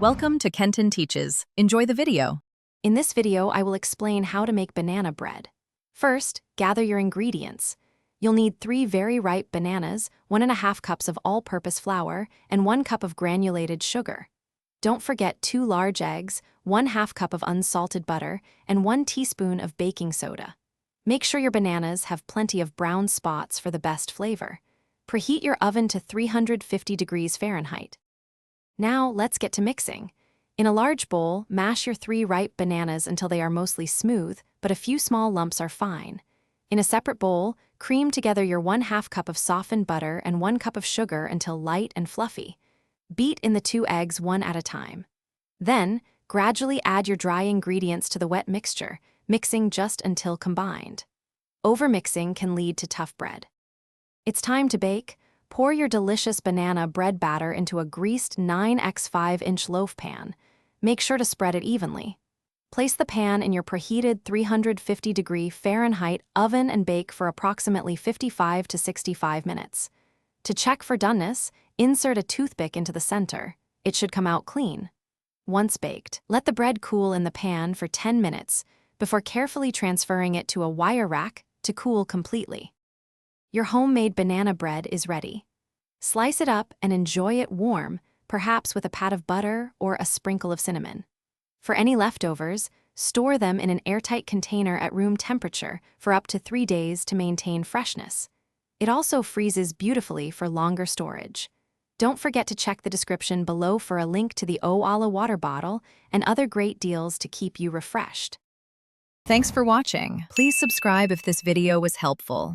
Welcome to Kenton Teaches. Enjoy the video. In this video, I will explain how to make banana bread. First, gather your ingredients. You'll need 3 very ripe bananas, 1½ cups of all-purpose flour, and 1 cup of granulated sugar. Don't forget 2 large eggs, 1/2 cup of unsalted butter, and 1 teaspoon of baking soda. Make sure your bananas have plenty of brown spots for the best flavor. Preheat your oven to 350 degrees Fahrenheit. Now, let's get to mixing. In a large bowl, mash your 3 ripe bananas until they are mostly smooth, but a few small lumps are fine. In a separate bowl, cream together your 1/2 cup of softened butter and 1 cup of sugar until light and fluffy. Beat in the 2 eggs one at a time. Then, gradually add your dry ingredients to the wet mixture, mixing just until combined. Overmixing can lead to tough bread. It's time to bake. Pour your delicious banana bread batter into a greased 9x 5-inch loaf pan. Make sure to spread it evenly. Place the pan in your preheated 350-degree Fahrenheit oven and bake for approximately 55 to 65 minutes. To check for doneness, insert a toothpick into the center. It should come out clean. Once baked, let the bread cool in the pan for 10 minutes before carefully transferring it to a wire rack to cool completely. Your homemade banana bread is ready. Slice it up and enjoy it warm, perhaps with a pat of butter or a sprinkle of cinnamon. For any leftovers, store them in an airtight container at room temperature for up to 3 days to maintain freshness. It also freezes beautifully for longer storage. Don't forget to check the description below for a link to the Oala water bottle and other great deals to keep you refreshed. Thanks for watching. Please subscribe if this video was helpful.